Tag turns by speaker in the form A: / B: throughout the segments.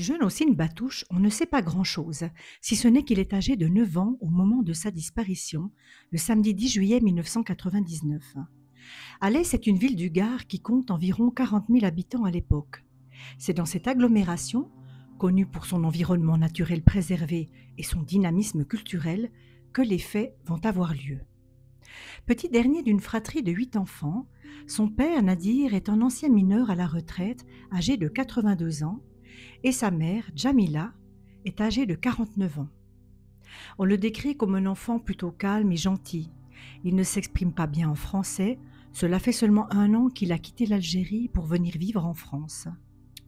A: Du jeune Ossine Batouche, on ne sait pas grand-chose, si ce n'est qu'il est âgé de 9 ans au moment de sa disparition, le samedi 10 juillet 1999. Alès est une ville du Gard qui compte environ 40 000 habitants à l'époque. C'est dans cette agglomération, connue pour son environnement naturel préservé et son dynamisme culturel, que les faits vont avoir lieu. Petit dernier d'une fratrie de 8 enfants, son père Nadir est un ancien mineur à la retraite, âgé de 82 ans, et sa mère, Jamila, est âgée de 49 ans. On le décrit comme un enfant plutôt calme et gentil. Il ne s'exprime pas bien en français, cela fait seulement 1 an qu'il a quitté l'Algérie pour venir vivre en France.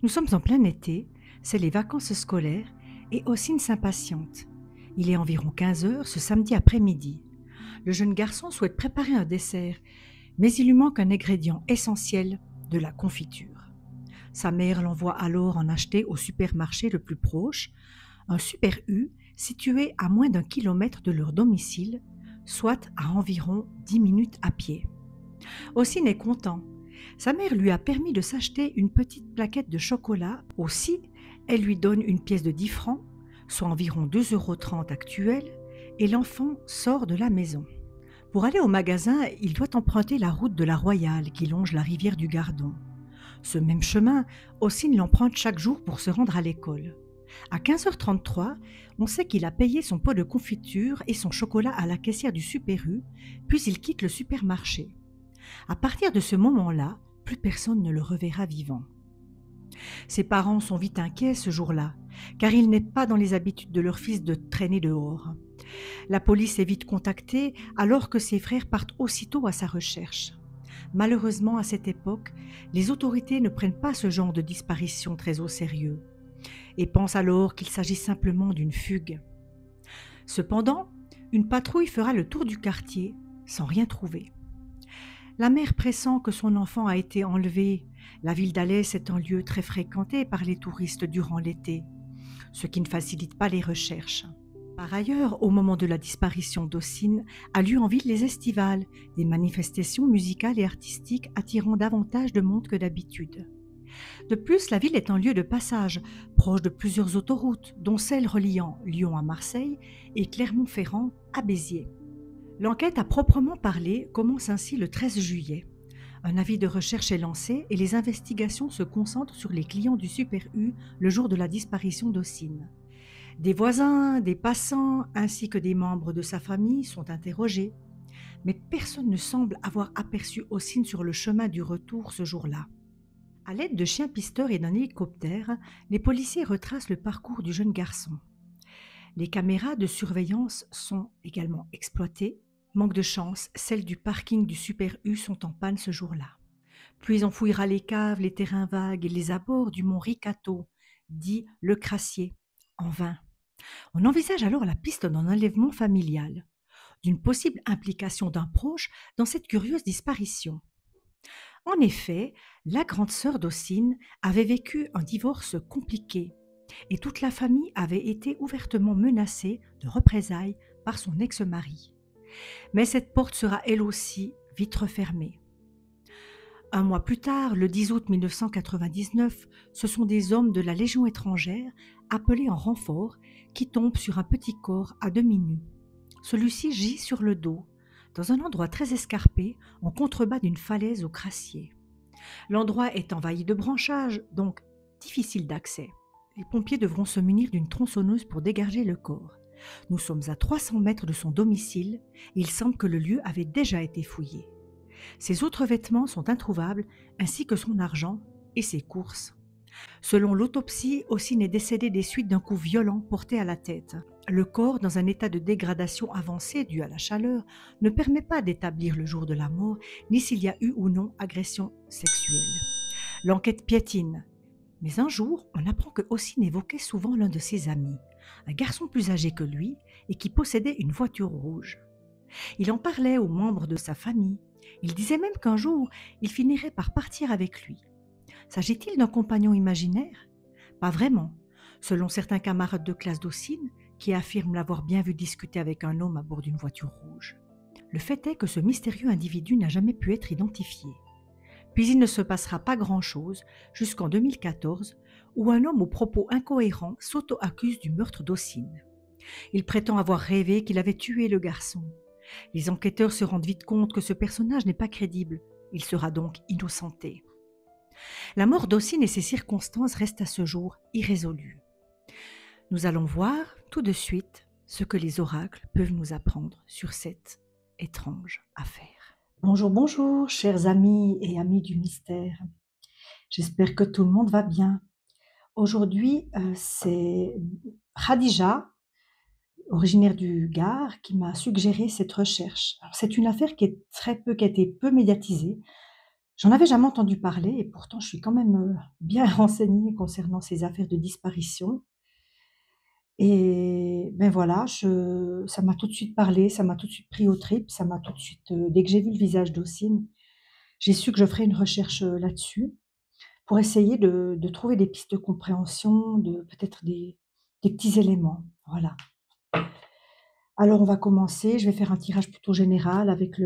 A: Nous sommes en plein été, c'est les vacances scolaires, et Ossine s'impatiente. Il est environ 15 heures ce samedi après-midi. Le jeune garçon souhaite préparer un dessert, mais il lui manque un ingrédient essentiel, de la confiture. Sa mère l'envoie alors en acheter au supermarché le plus proche, un Super U situé à moins d'1 kilomètre de leur domicile, soit à environ 10 minutes à pied. Ossine est content. Sa mère lui a permis de s'acheter une petite plaquette de chocolat. Aussi, elle lui donne une pièce de 10 francs, soit environ 2,30 € actuels, et l'enfant sort de la maison. Pour aller au magasin, il doit emprunter la route de la Royale qui longe la rivière du Gardon. Ce même chemin, Ossine l'emprunte chaque jour pour se rendre à l'école. À 15h33, on sait qu'il a payé son pot de confiture et son chocolat à la caissière du Super U, puis il quitte le supermarché. À partir de ce moment-là, plus personne ne le reverra vivant. Ses parents sont vite inquiets ce jour-là, car il n'est pas dans les habitudes de leur fils de traîner dehors. La police est vite contactée alors que ses frères partent aussitôt à sa recherche. Malheureusement, à cette époque, les autorités ne prennent pas ce genre de disparition très au sérieux et pensent alors qu'il s'agit simplement d'une fugue. Cependant, une patrouille fera le tour du quartier sans rien trouver. La mère pressent que son enfant a été enlevé. La ville d'Alès est un lieu très fréquenté par les touristes durant l'été, ce qui ne facilite pas les recherches. Par ailleurs, au moment de la disparition d'Ossine, a lieu en ville les estivales, des manifestations musicales et artistiques attirant davantage de monde que d'habitude. De plus, la ville est un lieu de passage, proche de plusieurs autoroutes, dont celle reliant Lyon à Marseille et Clermont-Ferrand à Béziers. L'enquête à proprement parler commence ainsi le 13 juillet. Un avis de recherche est lancé et les investigations se concentrent sur les clients du Super U le jour de la disparition d'Ossine. Des voisins, des passants, ainsi que des membres de sa famille sont interrogés. Mais personne ne semble avoir aperçu Ossine sur le chemin du retour ce jour-là. À l'aide de chiens pisteurs et d'un hélicoptère, les policiers retracent le parcours du jeune garçon. Les caméras de surveillance sont également exploitées. Manque de chance, celles du parking du Super U sont en panne ce jour-là. Puis on fouillera les caves, les terrains vagues et les abords du mont Ricato, dit le Crassier. En vain. On envisage alors la piste d'un enlèvement familial, d'une possible implication d'un proche dans cette curieuse disparition. En effet, la grande sœur d'Ossine avait vécu un divorce compliqué et toute la famille avait été ouvertement menacée de représailles par son ex-mari. Mais cette porte sera elle aussi vite refermée. 1 mois plus tard, le 10 août 1999, ce sont des hommes de la Légion étrangère, appelés en renfort, qui tombent sur un petit corps à demi nu. Celui-ci gît sur le dos, dans un endroit très escarpé, en contrebas d'une falaise au Crassier. L'endroit est envahi de branchages, donc difficile d'accès. Les pompiers devront se munir d'une tronçonneuse pour dégager le corps. Nous sommes à 300 mètres de son domicile et il semble que le lieu avait déjà été fouillé. Ses autres vêtements sont introuvables, ainsi que son argent et ses courses. Selon l'autopsie, Ossine est décédé des suites d'un coup violent porté à la tête. Le corps, dans un état de dégradation avancée dû à la chaleur, ne permet pas d'établir le jour de la mort, ni s'il y a eu ou non agression sexuelle. L'enquête piétine. Mais un jour, on apprend que Ossine évoquait souvent l'un de ses amis, un garçon plus âgé que lui et qui possédait une voiture rouge. Il en parlait aux membres de sa famille. Il disait même qu'un jour, il finirait par partir avec lui. S'agit-il d'un compagnon imaginaire? Pas vraiment, selon certains camarades de classe d'Ossine qui affirment l'avoir bien vu discuter avec un homme à bord d'une voiture rouge. Le fait est que ce mystérieux individu n'a jamais pu être identifié. Puis il ne se passera pas grand-chose jusqu'en 2014 où un homme aux propos incohérents s'auto-accuse du meurtre d'Ossine. Il prétend avoir rêvé qu'il avait tué le garçon. Les enquêteurs se rendent vite compte que ce personnage n'est pas crédible. Il sera donc innocenté. La mort d'Ossine et ses circonstances restent à ce jour irrésolues. Nous allons voir tout de suite ce que les oracles peuvent nous apprendre sur cette étrange affaire. Bonjour, bonjour, chers amis et amis du mystère. J'espère que tout le monde va bien. Aujourd'hui, c'est Khadija, originaire du Gard, qui m'a suggéré cette recherche. Alors, c'est une affaire qui a été peu médiatisée. J'en avais jamais entendu parler et pourtant je suis quand même bien renseignée concernant ces affaires de disparition. Et ben voilà, ça m'a tout de suite parlé, ça m'a tout de suite pris aux tripes, ça m'a tout de suite, dès que j'ai vu le visage d'Ossine, j'ai su que je ferais une recherche là-dessus pour essayer de trouver des pistes de compréhension, de peut-être des petits éléments. Voilà. Alors on va commencer, je vais faire un tirage plutôt général avec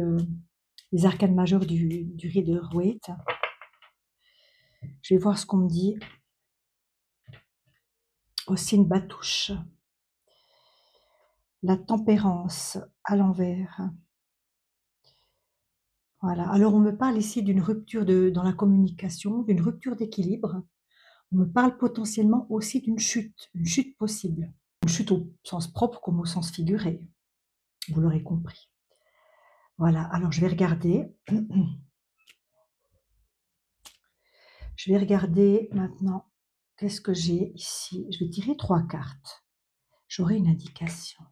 A: les arcanes majeurs du Rider-Waite. Je vais voir ce qu'on me dit. Ossine Batouche. La tempérance à l'envers. Voilà. Alors on me parle ici d'une rupture dans la communication, d'une rupture d'équilibre. On me parle potentiellement aussi d'une chute, une chute possible. Une chute au sens propre comme au sens figuré. Vous l'aurez compris. Voilà, alors je vais regarder. Je vais regarder maintenant qu'est-ce que j'ai ici. Je vais tirer 3 cartes. J'aurai une indication.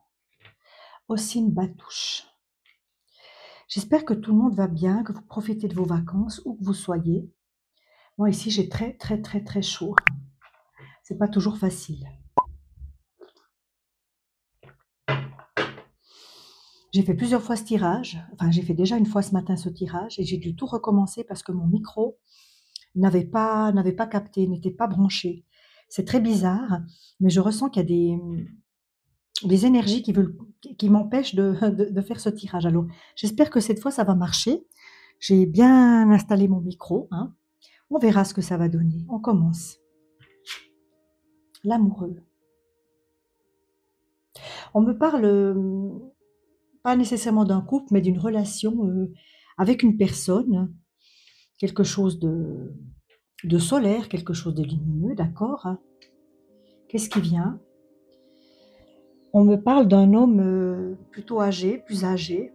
A: Ossine Batouche. J'espère que tout le monde va bien, que vous profitez de vos vacances, où que vous soyez. Moi ici j'ai très chaud. C'est pas toujours facile. J'ai fait plusieurs fois ce tirage. Enfin, j'ai fait déjà une fois ce matin ce tirage et j'ai dû tout recommencer parce que mon micro n'avait pas capté, n'était pas branché. C'est très bizarre, mais je ressens qu'il y a des énergies qui m'empêchent de faire ce tirage. Alors, j'espère que cette fois ça va marcher. J'ai bien installé mon micro, hein. On verra ce que ça va donner. On commence. L'amoureux. On me parle pas nécessairement d'un couple, mais d'une relation avec une personne, quelque chose de solaire, quelque chose de lumineux, d'accord? Qu'est-ce qui vient? On me parle d'un homme plutôt âgé, plus âgé,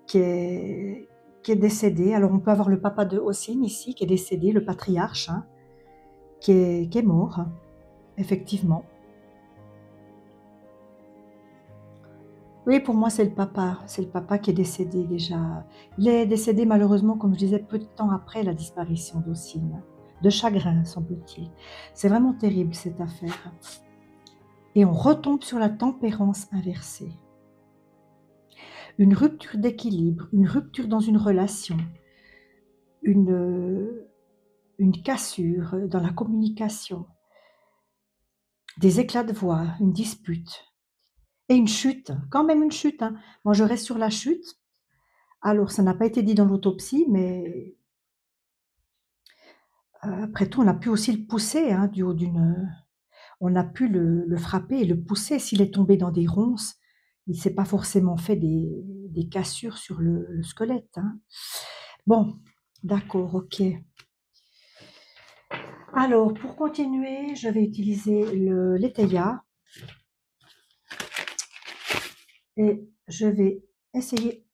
A: qui est décédé. Alors on peut avoir le papa de Ossine ici, qui est décédé, le patriarche, hein, qui est mort, effectivement. Oui, pour moi, c'est le papa. C'est le papa qui est décédé déjà. Il est décédé malheureusement, comme je disais, peu de temps après la disparition d'Ossine. De chagrin, semble-t-il. C'est vraiment terrible, cette affaire. Et on retombe sur la tempérance inversée. Une rupture d'équilibre, une rupture dans une relation, une cassure dans la communication, des éclats de voix, une dispute. Et une chute, quand même une chute, hein. Moi, je reste sur la chute. Alors, ça n'a pas été dit dans l'autopsie, mais après tout, on a pu aussi le pousser, hein, du haut d'une. On a pu le frapper et le pousser. S'il est tombé dans des ronces, il ne s'est pas forcément fait des cassures sur le squelette, hein. Bon, d'accord, ok. Alors, pour continuer, je vais utiliser l'Eteia. Et je vais essayer,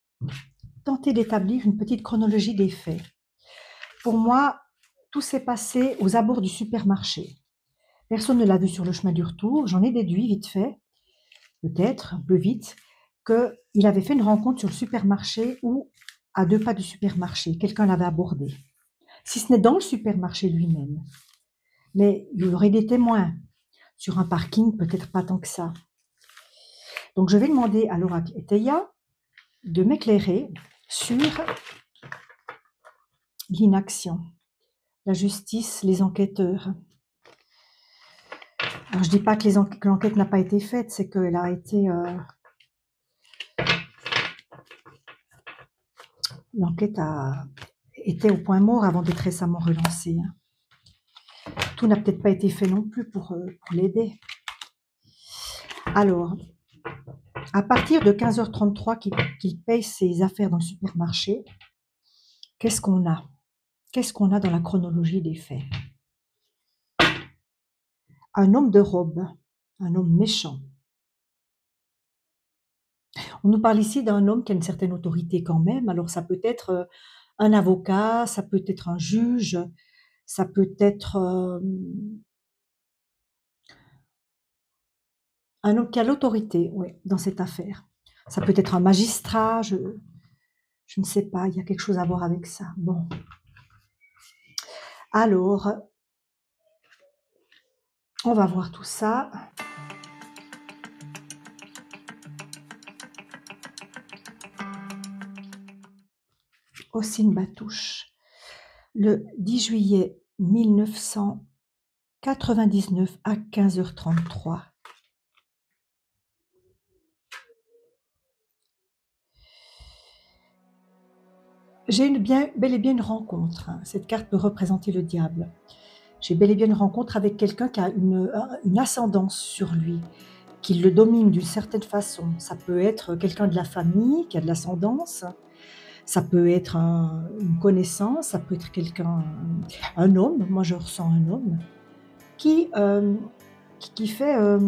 A: tenter d'établir une petite chronologie des faits. Pour moi, tout s'est passé aux abords du supermarché. Personne ne l'a vu sur le chemin du retour. J'en ai déduit vite fait, peut-être un peu vite, qu'il avait fait une rencontre sur le supermarché ou à 2 pas du supermarché. Quelqu'un l'avait abordé. Si ce n'est dans le supermarché lui-même. Mais il y aurait des témoins. Sur un parking, peut-être pas tant que ça. Donc je vais demander à l'oracle Eteia de m'éclairer sur l'inaction, la justice, les enquêteurs. Alors, je ne dis pas que l'enquête n'a pas été faite, c'est qu'elle a été... l'enquête était au point mort avant d'être récemment relancée, hein. Tout n'a peut-être pas été fait non plus pour l'aider. Alors, à partir de 15h33 qu'il paye ses affaires dans le supermarché, qu'est-ce qu'on a? Qu'est-ce qu'on a dans la chronologie des faits? Un homme de robe, un homme méchant. On nous parle ici d'un homme qui a une certaine autorité quand même. Alors ça peut être un avocat, ça peut être un juge, ça peut être un homme qui a l'autorité, oui, dans cette affaire. Ça peut être un magistrat, je ne sais pas, il y a quelque chose à voir avec ça. Bon. Alors, on va voir tout ça. Hossein Batouche, le 10 juillet 1999 à 15h33. J'ai bel et bien une rencontre. Cette carte peut représenter le diable. J'ai bel et bien une rencontre avec quelqu'un qui a une ascendance sur lui, qui le domine d'une certaine façon. Ça peut être quelqu'un de la famille qui a de l'ascendance, ça peut être une connaissance, ça peut être un homme, moi je ressens un homme, qui fait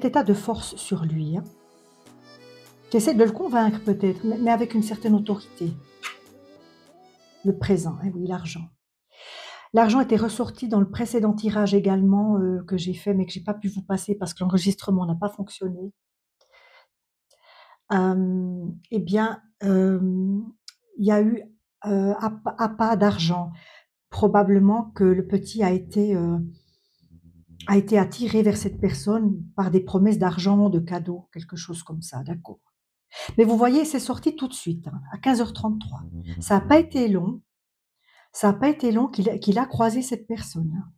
A: état de force sur lui, hein, qui essaie de le convaincre peut-être, mais avec une certaine autorité. Le présent, eh oui, l'argent. L'argent était ressorti dans le précédent tirage également que j'ai fait, mais que j'ai pas pu vous passer parce que l'enregistrement n'a pas fonctionné. Eh bien, il y a eu appât d'argent. Probablement que le petit a été attiré vers cette personne par des promesses d'argent, de cadeaux, quelque chose comme ça, d'accord. Mais vous voyez, c'est sorti tout de suite, hein, à 15h33. Ça n'a pas été long. Ça n'a pas été long qu'il a croisé cette personne, hein,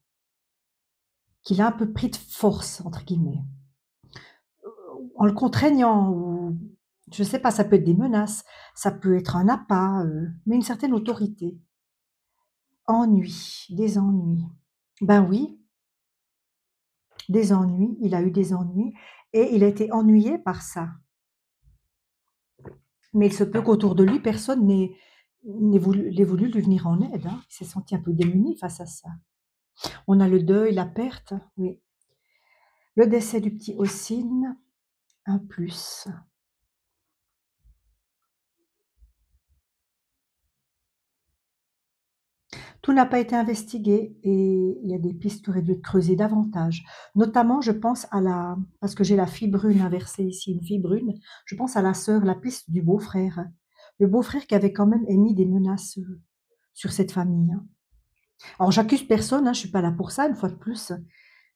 A: qu'il a un peu pris de force, entre guillemets, en le contraignant, ou je ne sais pas, ça peut être des menaces, ça peut être un appât, mais une certaine autorité. Ennui, des ennuis. Ben oui, des ennuis, il a eu des ennuis et il a été ennuyé par ça. Mais il se peut qu'autour de lui, personne n'ait voulu lui venir en aide, hein. Il s'est senti un peu démuni face à ça. On a le deuil, la perte, oui. Le décès du petit Hossein, un plus. Tout n'a pas été investigué et il y a des pistes qui auraient dû être creusées davantage. Notamment, je pense parce que j'ai la fille brune inversée ici, une fille brune, je pense à la sœur, la piste du beau-frère. Le beau-frère qui avait quand même émis des menaces sur cette famille, hein. Alors, j'accuse personne, hein, je suis pas là pour ça, une fois de plus.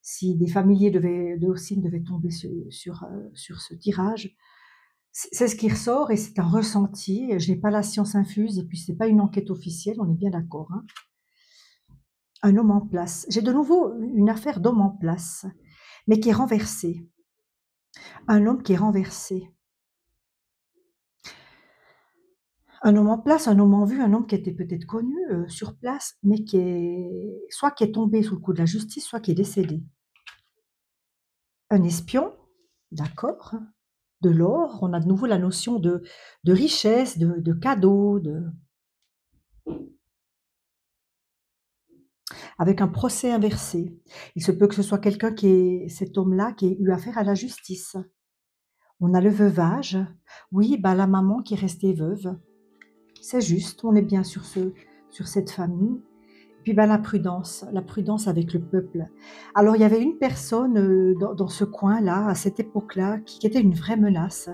A: Si des familiers de Hossein devaient tomber sur ce tirage, c'est ce qui ressort et c'est un ressenti. Je n'ai pas la science infuse et puis c'est pas une enquête officielle, on est bien d'accord, hein. Un homme en place. J'ai de nouveau une affaire d'homme en place, mais qui est renversé. Un homme qui est renversé. Un homme en place, un homme en vue, un homme qui était peut-être connu sur place, mais qui est tombé sous le coup de la justice, soit qui est décédé. Un espion, d'accord. De l'or, on a de nouveau la notion de richesse, de cadeau, avec un procès inversé. Il se peut que ce soit quelqu'un cet homme-là, qui ait eu affaire à la justice. On a le veuvage. Oui, bah, la maman qui est restée veuve. C'est juste, on est bien sur cette famille. Puis bah, la prudence avec le peuple. Alors il y avait une personne dans ce coin-là, à cette époque-là, qui était une vraie menace,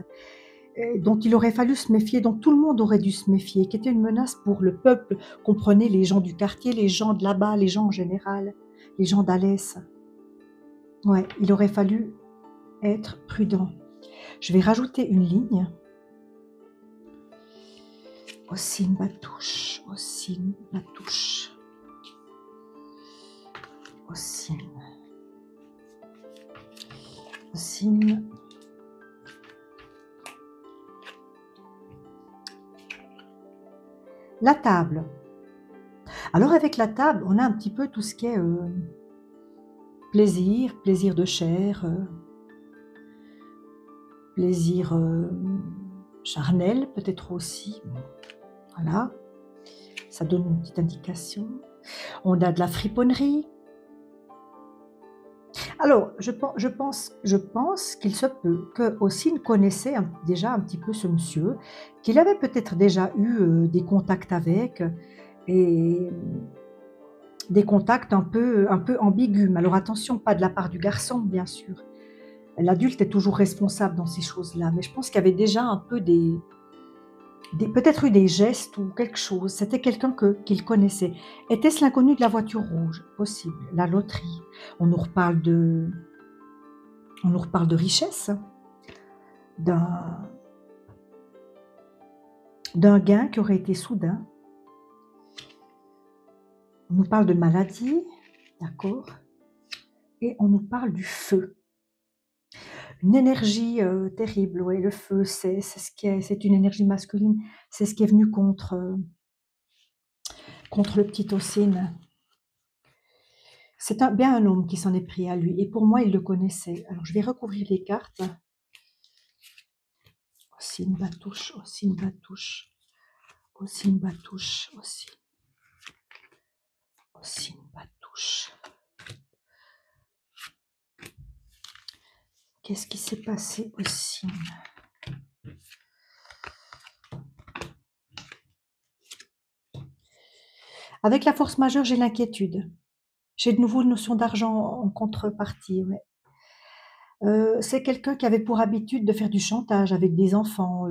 A: dont il aurait fallu se méfier, dont tout le monde aurait dû se méfier, qui était une menace pour le peuple, comprenez les gens du quartier, les gens de là-bas, les gens en général, les gens d'Alès. Ouais, il aurait fallu être prudent. Je vais rajouter une ligne. Hossein Batouche, Hossein Batouche, Hossein, Hossein. La table. Alors avec la table, on a un petit peu tout ce qui est plaisir, plaisir de chair, plaisir charnel peut-être aussi. Bon, voilà, ça donne une petite indication. On a de la friponnerie. Alors, je pense qu'il se peut que Ossine connaissait déjà un petit peu ce monsieur, qu'il avait peut-être déjà eu des contacts avec, et des contacts un peu ambigus. Mais alors attention, pas de la part du garçon, bien sûr. L'adulte est toujours responsable dans ces choses-là, mais je pense qu'il y avait déjà un peu peut-être eu des gestes ou quelque chose. C'était quelqu'un qu'il connaissait. Était-ce l'inconnu de la voiture rouge? Possible. La loterie. On nous reparle de, on nous reparle de richesse, d'un gain qui aurait été soudain. On nous parle de maladie, d'accord? Et on nous parle du feu. Une énergie terrible, ouais, le feu, c'est une énergie masculine, c'est ce qui est venu contre le petit Ossine. C'est bien un homme qui s'en est pris à lui, et pour moi, il le connaissait. Alors, je vais recouvrir les cartes. Ossine Batouche, Ossine Batouche, Ossine Batouche, Ossine Batouche. Qu'est-ce qui s'est passé, Ossine? Avec la force majeure, j'ai l'inquiétude. J'ai de nouveau une notion d'argent en contrepartie, ouais. C'est quelqu'un qui avait pour habitude de faire du chantage avec des enfants,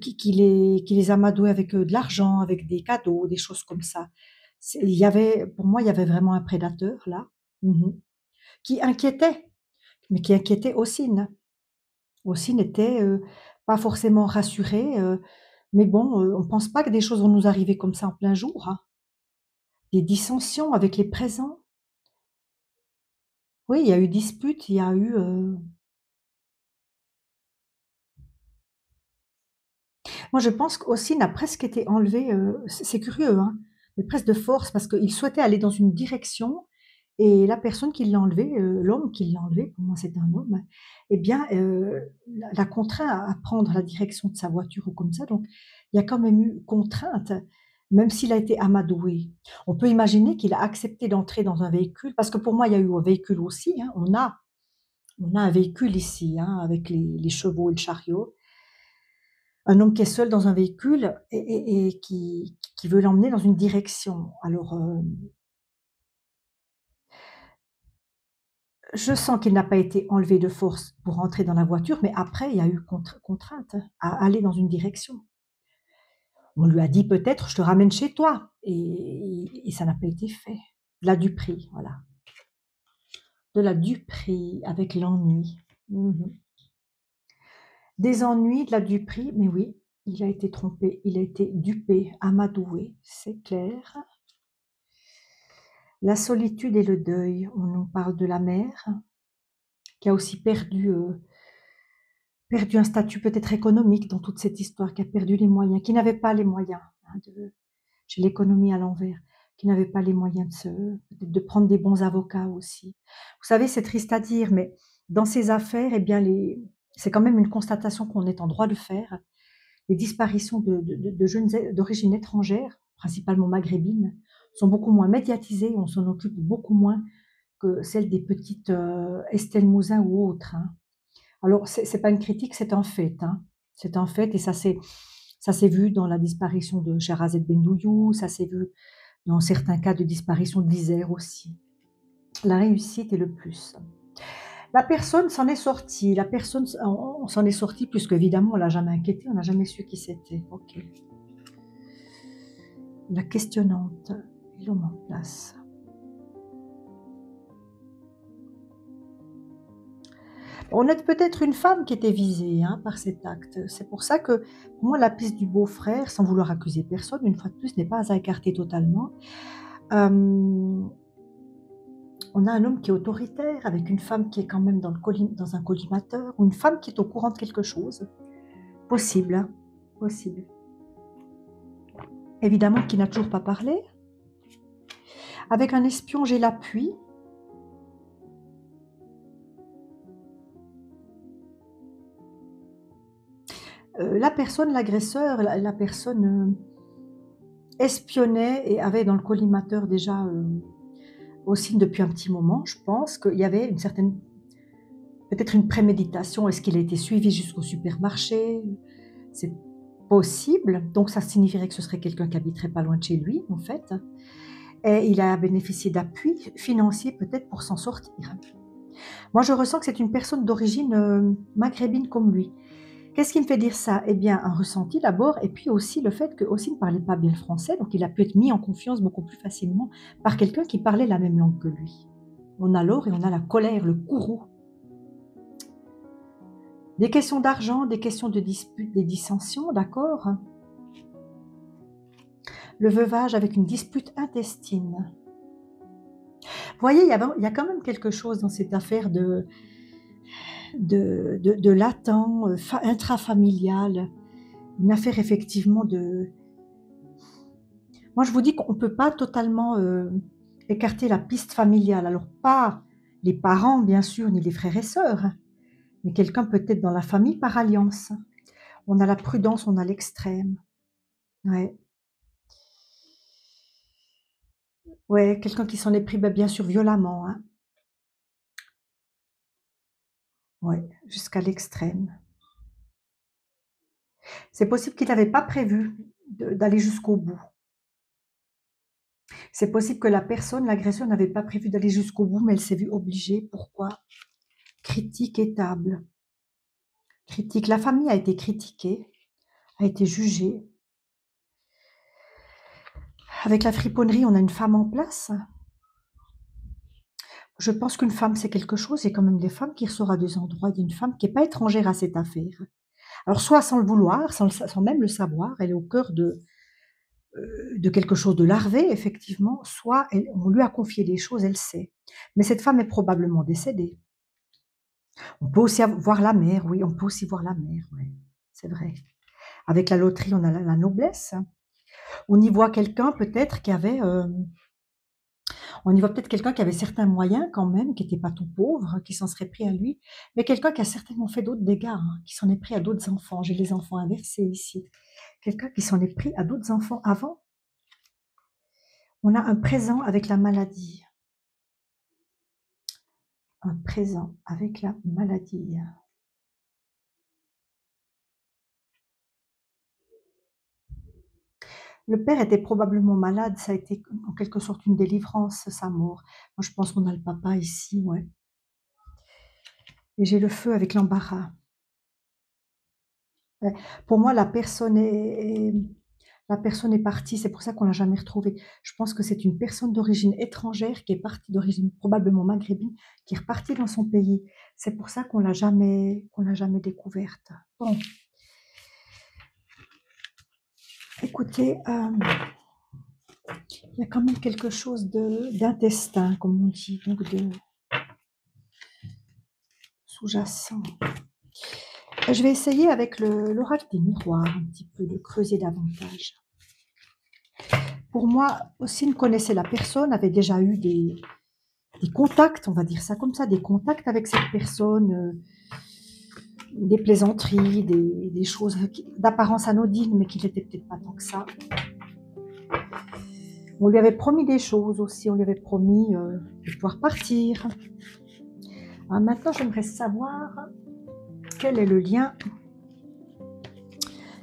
A: qui les amadouait avec, de l'argent, avec des cadeaux, des choses comme ça. Pour moi, il y avait vraiment un prédateur là, mmh qui inquiétait, mais qui inquiétait Ossine. Ossine n'était, pas forcément rassurée, mais bon, on ne pense pas que des choses vont nous arriver comme ça en plein jour, hein. Des dissensions avec les présents. Oui, il y a eu dispute, il y a eu, moi, je pense qu'Ossine a presque été enlevé, c'est curieux, hein, mais presque de force parce qu'il souhaitait aller dans une direction et la personne qui l'a enlevé, l'homme qui l'a enlevé, pour moi c'est un homme, eh bien, l'a contraint à prendre la direction de sa voiture ou comme ça, donc il y a quand même eu contrainte, même s'il a été amadoué. On peut imaginer qu'il a accepté d'entrer dans un véhicule parce que pour moi, il y a eu un véhicule aussi, hein, on a un véhicule ici, hein, avec les chevaux et le chariot. Un homme qui est seul dans un véhicule et qui veut l'emmener dans une direction. Alors, je sens qu'il n'a pas été enlevé de force pour entrer dans la voiture, mais après il y a eu contrainte à aller dans une direction. On lui a dit peut-être: «Je te ramène chez toi» et ça n'a pas été fait. De la duperie, voilà. De la duperie avec l'ennui. Mmh. Des ennuis, de la duperie, mais oui, il a été trompé, il a été dupé, amadoué, c'est clair. La solitude et le deuil, on nous parle de la mère, qui a aussi perdu un statut peut-être économique dans toute cette histoire, qui a perdu les moyens, qui n'avait pas les moyens, hein, j'ai l'économie à l'envers, qui n'avait pas les moyens peut-être de prendre des bons avocats aussi. Vous savez, c'est triste à dire, mais dans ces affaires, eh bien c'est quand même une constatation qu'on est en droit de faire. Les disparitions de jeunes d'origine étrangère, principalement maghrébines, sont beaucoup moins médiatisées, on s'en occupe beaucoup moins que celle des petites, Estelle Mouzin ou autres, hein. Alors c'est pas une critique, c'est un fait, hein. C'est un fait et ça s'est vu dans la disparition de Sherazade Bendouyou, ça s'est vu dans certains cas de disparition de l'Isère aussi. La réussite est le plus. La personne s'en est sortie, on s'en est sorti puisqu'évidemment on l'a jamais inquiété, on n'a jamais su qui c'était. OK. La questionnante et l'homme en place. On est peut-être une femme qui était visée, hein, par cet acte. C'est pour ça que, pour moi, la piste du beau-frère, sans vouloir accuser personne, une fois de plus, n'est pas à écarter totalement. Hem, on a un homme qui est autoritaire, avec une femme qui est quand même dans un collimateur, ou une femme qui est au courant de quelque chose. Possible, hein, possible. Évidemment qui n'a toujours pas parlé. Avec un espion, j'ai l'appui. La personne, l'agresseur, la personne espionnait et avait dans le collimateur déjà aussi depuis un petit moment. Je pense qu'il y avait une certaine, peut-être une préméditation. Est-ce qu'il a été suivi jusqu'au supermarché? C'est possible. Donc ça signifierait que ce serait quelqu'un qui habiterait pas loin de chez lui, en fait. Et il a bénéficié d'appui financier peut-être pour s'en sortir. Moi, je ressens que c'est une personne d'origine maghrébine comme lui. Qu'est-ce qui me fait dire ça? Eh bien, un ressenti d'abord, et puis aussi le fait qu'aussi ne parlait pas bien le français, donc il a pu être mis en confiance beaucoup plus facilement par quelqu'un qui parlait la même langue que lui. On a l'or et on a la colère, le courroux. Des questions d'argent, des questions de dispute, des dissensions, d'accord? Le veuvage avec une dispute intestine. Vous voyez, il y a quand même quelque chose dans cette affaire de latent, intrafamilial, une affaire effectivement de... Moi, je vous dis qu'on ne peut pas totalement écarter la piste familiale. Alors, pas les parents, bien sûr, ni les frères et sœurs, hein, mais quelqu'un peut-être dans la famille par alliance. On a la prudence, on a l'extrême. Ouais. Ouais, quelqu'un qui s'en est pris, bah, bien sûr, violemment. Hein. Ouais, jusqu'à l'extrême. C'est possible qu'il n'avait pas prévu d'aller jusqu'au bout. C'est possible que la personne, l'agresseur, n'avait pas prévu d'aller jusqu'au bout, mais elle s'est vue obligée. Pourquoi? Critique et table. Critique. La famille a été critiquée, a été jugée. Avec la friponnerie, on a une femme en place. Je pense qu'une femme, c'est quelque chose. Il y a quand même des femmes qui ressortent à des endroits. Il y a une femme qui n'est pas étrangère à cette affaire. Alors, soit sans le vouloir, sans même le savoir, elle est au cœur de quelque chose de larvé, effectivement, soit on lui a confié des choses, elle sait. Mais cette femme est probablement décédée. On peut aussi voir la mère, oui, on peut aussi voir la mère, oui, c'est vrai. Avec la loterie, on a la noblesse. On y voit quelqu'un peut-être qui avait... on y voit peut-être quelqu'un qui avait certains moyens quand même, qui n'était pas tout pauvre, qui s'en serait pris à lui, mais quelqu'un qui a certainement fait d'autres dégâts, hein, qui s'en est pris à d'autres enfants. J'ai les enfants inversés ici. Quelqu'un qui s'en est pris à d'autres enfants avant. On a un présent avec la maladie. Un présent avec la maladie. Le père était probablement malade, ça a été en quelque sorte une délivrance, sa mort. Moi, je pense qu'on a le papa ici, ouais. Et j'ai le feu avec l'embarras. Ouais. Pour moi, la personne est partie, c'est pour ça qu'on l'a jamais retrouvée. Je pense que c'est une personne d'origine étrangère qui est partie d'origine probablement maghrébine, qui est repartie dans son pays. C'est pour ça qu'on l'a jamais découverte. Bon, écoutez, il y a quand même quelque chose d'intestin, comme on dit, donc de sous-jacent. Je vais essayer avec l'oracle des miroirs, un petit peu de creuser davantage. Pour moi, Ossine connaissait la personne, avait déjà eu des contacts, on va dire ça comme ça, des contacts avec cette personne, des plaisanteries, des choses d'apparence anodine, mais qui n'étaient peut-être pas tant que ça. On lui avait promis des choses aussi, on lui avait promis de pouvoir partir. Alors maintenant, j'aimerais savoir quel est le lien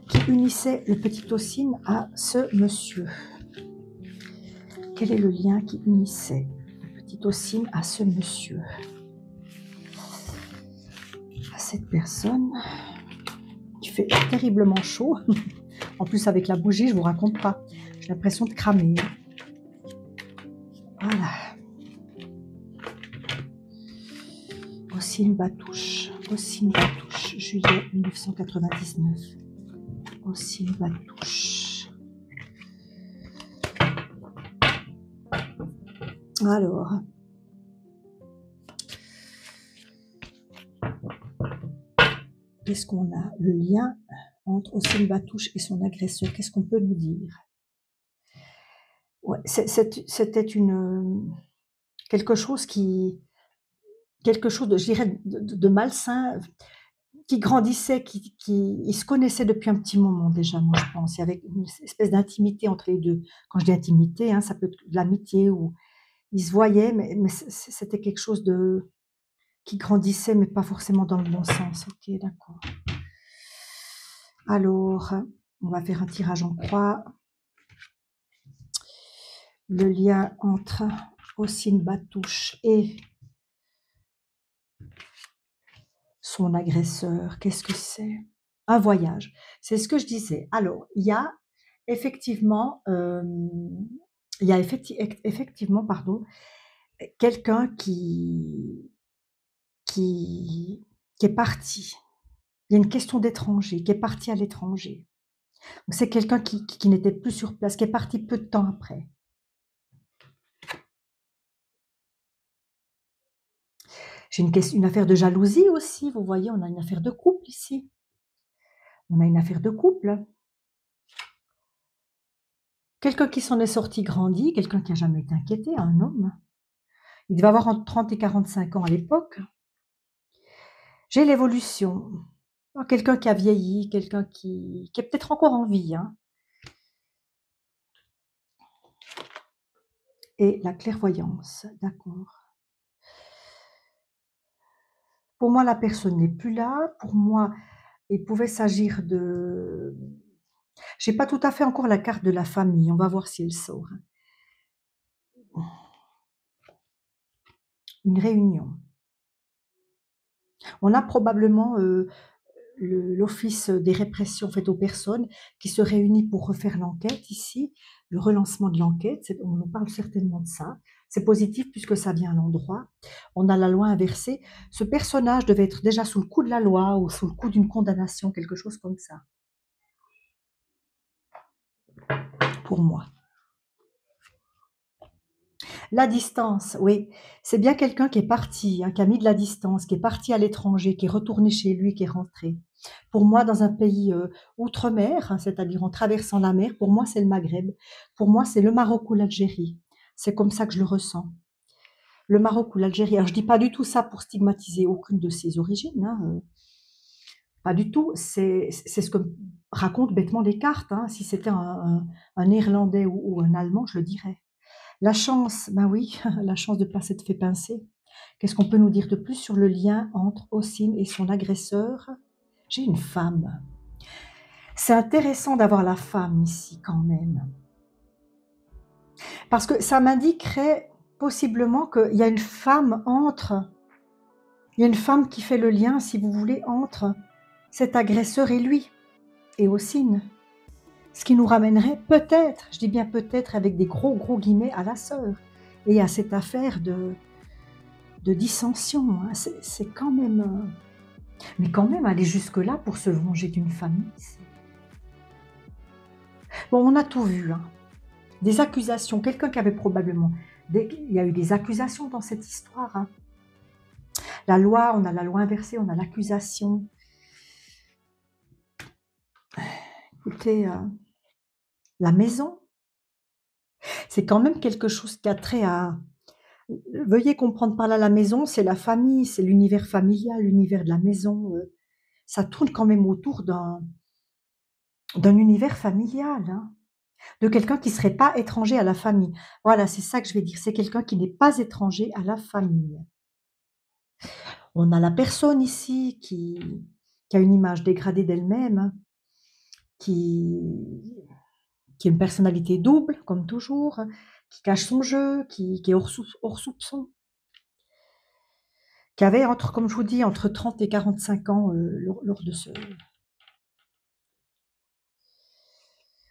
A: qui unissait le petit Ossine à ce monsieur. Quel est le lien qui unissait le petit Ossine à ce monsieur? À cette personne qui fait terriblement chaud. En plus, avec la bougie, je ne vous raconte pas. J'ai l'impression de cramer. Voilà. Ossine Batouche, juillet 1999. Ossine Batouche. Alors, qu'est-ce qu'on a? Le lien entre Ossine Batouche et son agresseur, qu'est-ce qu'on peut nous dire? Ouais, C'était quelque chose quelque chose de, je dirais, de malsain, qui grandissait, ils se connaissaient depuis un petit moment déjà, moi je pense. Il y avait une espèce d'intimité entre les deux. Quand je dis intimité, hein, ça peut être de l'amitié ou ils se voyaient, mais c'était quelque chose qui grandissait, mais pas forcément dans le bon sens. Ok, d'accord. Alors, on va faire un tirage en croix. Le lien entre Ossine Batouche et son agresseur, qu'est-ce que c'est? Un voyage. C'est ce que je disais. Alors, il y a effectivement, effectivement, pardon, quelqu'un qui est parti. Il y a une question d'étranger, qui est parti à l'étranger. Donc, c'est quelqu'un qui n'était plus sur place, qui est parti peu de temps après. J'ai une affaire de jalousie aussi, vous voyez, on a une affaire de couple ici. On a une affaire de couple. Quelqu'un qui s'en est sorti grandi, quelqu'un qui n'a jamais été inquiété, un homme. Il devait avoir entre 30 et 45 ans à l'époque. J'ai l'évolution. Quelqu'un qui a vieilli, quelqu'un qui est peut-être encore en vie. Hein. Et la clairvoyance, d'accord. Pour moi, la personne n'est plus là. Pour moi, il pouvait s'agir de... Je n'ai pas tout à fait encore la carte de la famille. On va voir si elle sort. Une réunion. On a probablement l'Office des répressions faites aux personnes qui se réunit pour refaire l'enquête ici, le relancement de l'enquête, on nous parle certainement de ça. C'est positif puisque ça vient à l'endroit. On a la loi inversée. Ce personnage devait être déjà sous le coup de la loi ou sous le coup d'une condamnation, quelque chose comme ça. Pour moi. La distance, oui. C'est bien quelqu'un qui est parti, hein, qui a mis de la distance, qui est parti à l'étranger, qui est retourné chez lui, qui est rentré. Pour moi, dans un pays outre-mer, hein, c'est-à-dire en traversant la mer, pour moi, c'est le Maghreb. Pour moi, c'est le Maroc ou l'Algérie. C'est comme ça que je le ressens. Le Maroc ou l'Algérie. Alors, je dis pas du tout ça pour stigmatiser aucune de ses origines. Hein, pas du tout. C'est ce que racontent bêtement les cartes. Hein. Si c'était un Néerlandais ou un Allemand, je le dirais. La chance, ben oui, la chance de ne pas s'être fait pincer. Qu'est-ce qu'on peut nous dire de plus sur le lien entre Ossine et son agresseur? J'ai une femme. C'est intéressant d'avoir la femme ici quand même. Parce que ça m'indiquerait possiblement qu'il y a une femme il y a une femme qui fait le lien, si vous voulez, entre cet agresseur et lui, et Ossine. Ce qui nous ramènerait peut-être, je dis bien peut-être avec des gros guillemets, à la sœur. Et à cette affaire de dissension. Hein. C'est quand même... mais quand même, aller jusque-là pour se venger d'une famille. Bon, on a tout vu. Hein. Des accusations. Quelqu'un qui avait probablement... Il y a eu des accusations dans cette histoire. Hein. La loi, on a la loi inversée, on a l'accusation. Écoutez, la maison, c'est quand même quelque chose qui a trait à... Veuillez comprendre par là, la maison, c'est la famille, c'est l'univers familial, l'univers de la maison. Ça tourne quand même autour d'un univers familial, hein, de quelqu'un qui ne serait pas étranger à la famille. Voilà, c'est ça que je vais dire. C'est quelqu'un qui n'est pas étranger à la famille. On a la personne ici qui a une image dégradée d'elle-même, hein, qui a une personnalité double, comme toujours, qui cache son jeu, qui est hors soupçon, qui avait, comme je vous dis, entre 30 et 45 ans lors de ce...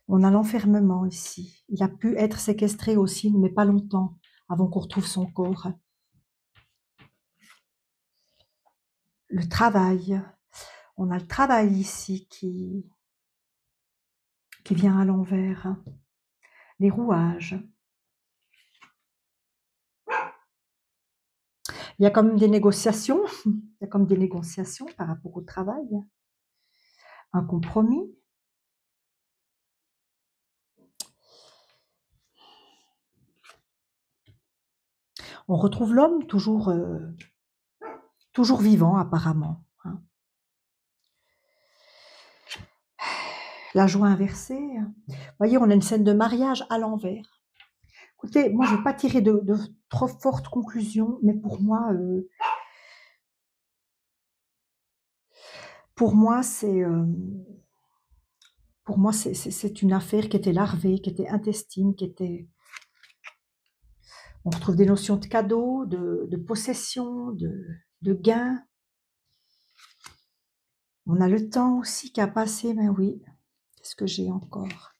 A: On a l'enfermement ici. Il a pu être séquestré aussi, mais pas longtemps avant qu'on retrouve son corps. Le travail. On a le travail ici qui vient à l'envers. Les rouages. Il y a quand même des négociations. Il y a comme des négociations par rapport au travail. Un compromis. On retrouve l'homme toujours vivant apparemment, hein. La joie inversée. Vous voyez, on a une scène de mariage à l'envers. Écoutez, moi, je ne vais pas tirer de trop fortes conclusions, mais pour moi, c'est une affaire qui était larvée, qui était intestine, on retrouve des notions de cadeau, de possession, de gain. On a le temps aussi qui a passé, mais oui. Qu'est-ce que j'ai encore?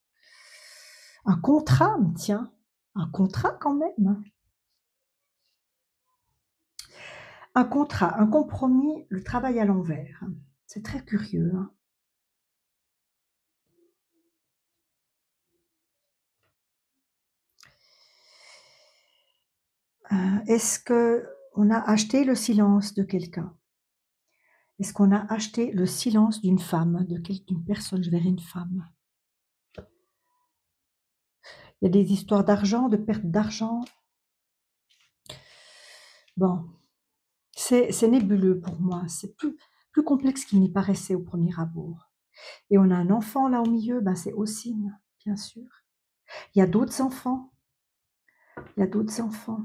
A: Un contrat, tiens, un contrat quand même. Un contrat, un compromis, le travail à l'envers. C'est très curieux, hein. Est-ce qu'on a acheté le silence de quelqu'un? Est-ce qu'on a acheté le silence d'une femme, d'une personne? Je verrai une femme. Il y a des histoires d'argent, de perte d'argent. Bon, c'est nébuleux pour moi. C'est plus complexe qu'il n'y paraissait au premier abord. Et on a un enfant là au milieu, ben c'est Ossine, bien sûr. Il y a d'autres enfants. Il y a d'autres enfants.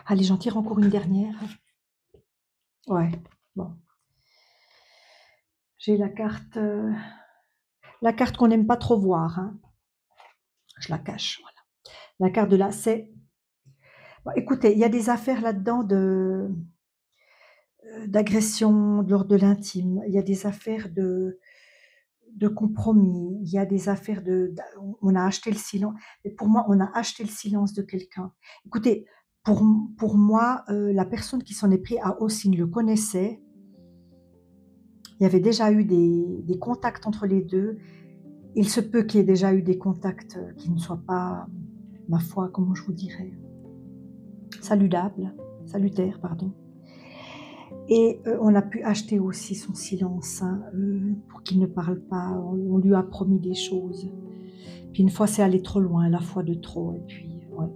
A: Allez, j'en tire encore une dernière. Ouais, bon. J'ai la carte qu'on n'aime pas trop voir, hein. Je la cache, voilà. La carte de la, c'est... Bon, écoutez, il y a des affaires là-dedans d'agression de l'ordre de l'intime. Il y a des affaires de compromis. Il y a des affaires on a acheté le silence. Et pour moi, on a acheté le silence de quelqu'un. Écoutez, pour moi, la personne qui s'en est pris à Ossine le connaissait. Il y avait déjà eu des contacts entre les deux. Il se peut qu'il y ait déjà eu des contacts qui ne soient pas, ma foi, comment je vous dirais, salutaires, pardon. Et on a pu acheter aussi son silence, hein, pour qu'il ne parle pas. On lui a promis des choses. Puis une fois, c'est allé trop loin, la fois de trop. Et puis, ouais.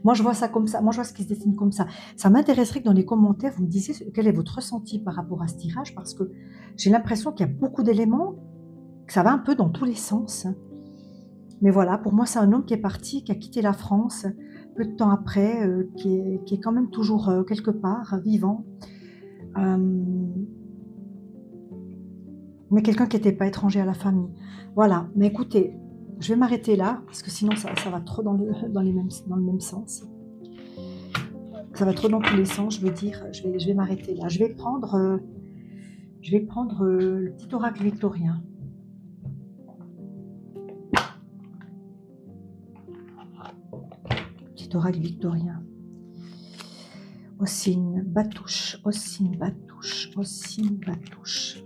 A: Moi, je vois ça comme ça. Moi, je vois ce qui se dessine comme ça. Ça m'intéresserait que dans les commentaires, vous me disiez quel est votre ressenti par rapport à ce tirage, parce que j'ai l'impression qu'il y a beaucoup d'éléments, que ça va un peu dans tous les sens. Mais voilà, pour moi, c'est un homme qui est parti, qui a quitté la France peu de temps après, qui est quand même toujours quelque part vivant. Mais quelqu'un qui n'était pas étranger à la famille. Voilà, mais écoutez, je vais m'arrêter là, parce que sinon ça va trop dans le même sens. Ça va trop dans tous les sens, je veux dire, je vais m'arrêter là. Je vais prendre le petit oracle victorien. Petit oracle victorien. Ossine, Batouche, Ossine, Batouche, Ossine, Batouche.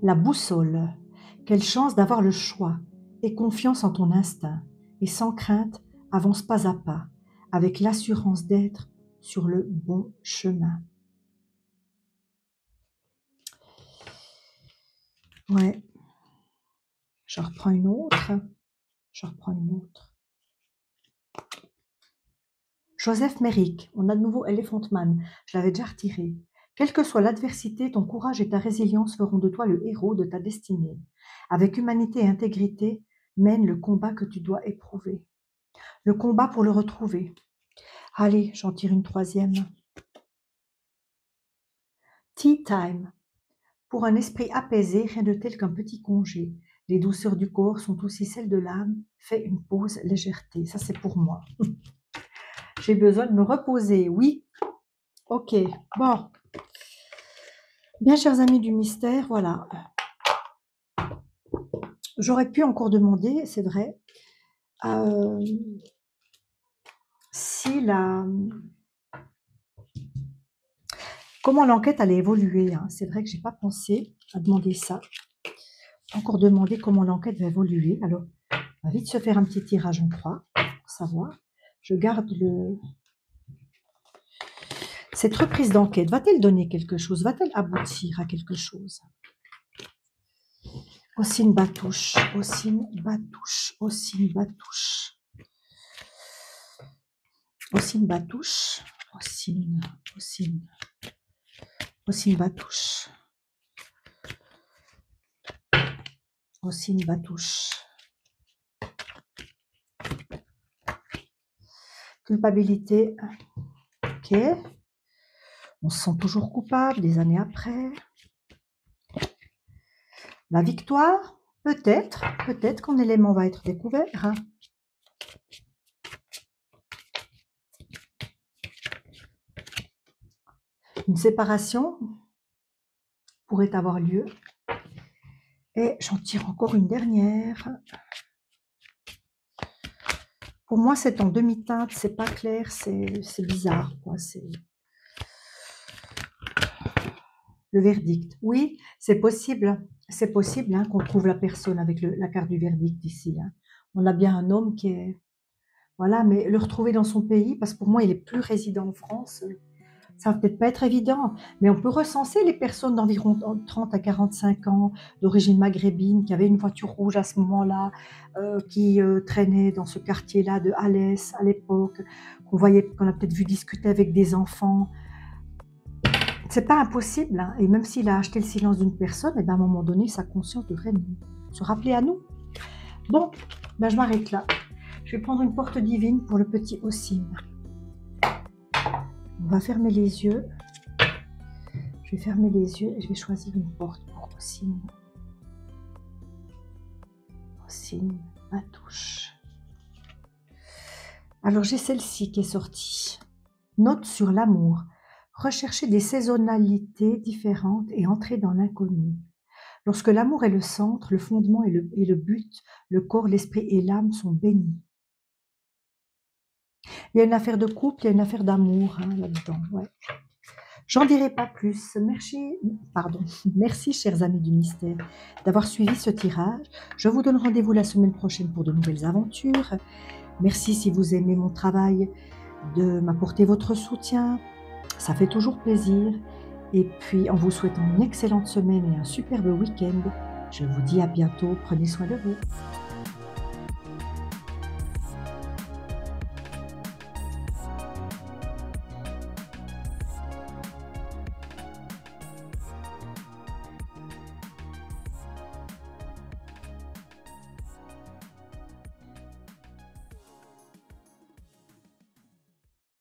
A: La boussole. Quelle chance d'avoir le choix. Aie confiance en ton instinct et sans crainte, avance pas à pas, avec l'assurance d'être sur le bon chemin. Ouais. Je reprends une autre. Joseph Merrick, on a de nouveau Elephant Man, je l'avais déjà retiré. Quelle que soit l'adversité, ton courage et ta résilience feront de toi le héros de ta destinée. Avec humanité et intégrité, mène le combat que tu dois éprouver. Le combat pour le retrouver. Allez, j'en tire une troisième. Tea time. Pour un esprit apaisé, rien de tel qu'un petit congé. Les douceurs du corps sont aussi celles de l'âme. Fais une pause, légèreté. Ça, c'est pour moi. J'ai besoin de me reposer, oui. Ok, bon. Bien, chers amis du mystère, voilà. J'aurais pu encore demander, c'est vrai, comment l'enquête allait évoluer, hein. C'est vrai que je n'ai pas pensé à demander ça. Encore demander comment l'enquête va évoluer. Alors, on va vite se faire un petit tirage en croix, pour savoir. Je garde cette reprise d'enquête. Va-t-elle donner quelque chose? Va-t-elle aboutir à quelque chose? Ossine Batouche, Ossine Batouche, Ossine Batouche. Ossine Batouche, Ossine, Ossine, Ossine Batouche. Ossine Batouche. Culpabilité. Ok. On se sent toujours coupable des années après. La victoire, peut-être qu'un élément va être découvert. Une séparation pourrait avoir lieu. Et j'en tire encore une dernière. Pour moi, c'est en demi-teinte, c'est pas clair, c'est bizarre, quoi. C'est le verdict. Oui, c'est possible hein, qu'on trouve la personne avec la carte du verdict ici. Hein. On a bien un homme qui est... Voilà, mais le retrouver dans son pays, parce que pour moi, il est plus résident en France, ça va peut-être pas être évident, mais on peut recenser les personnes d'environ 30 à 45 ans, d'origine maghrébine, qui avaient une voiture rouge à ce moment-là, qui traînaient dans ce quartier-là de Alès à l'époque, qu'on a peut-être vu discuter avec des enfants. C'est pas impossible, hein. Et même s'il a acheté le silence d'une personne, et ben à un moment donné, sa conscience devrait se rappeler à nous. Bon, ben je m'arrête là. Je vais prendre une porte divine pour le petit Ossine. On va fermer les yeux. Je vais fermer les yeux et je vais choisir une porte pour Ossine. Ossine, Batouche. Alors j'ai celle-ci qui est sortie. Note sur l'amour. Rechercher des saisonnalités différentes et entrer dans l'inconnu. Lorsque l'amour est le centre, le fondement et le but, le corps, l'esprit et l'âme sont bénis. Il y a une affaire de couple, il y a une affaire d'amour hein, là-dedans. Ouais. J'en dirai pas plus. Merci, chers amis du mystère, d'avoir suivi ce tirage. Je vous donne rendez-vous la semaine prochaine pour de nouvelles aventures. Merci si vous aimez mon travail de m'apporter votre soutien. Ça fait toujours plaisir. Et puis, en vous souhaitant une excellente semaine et un superbe week-end, je vous dis à bientôt. Prenez soin de vous.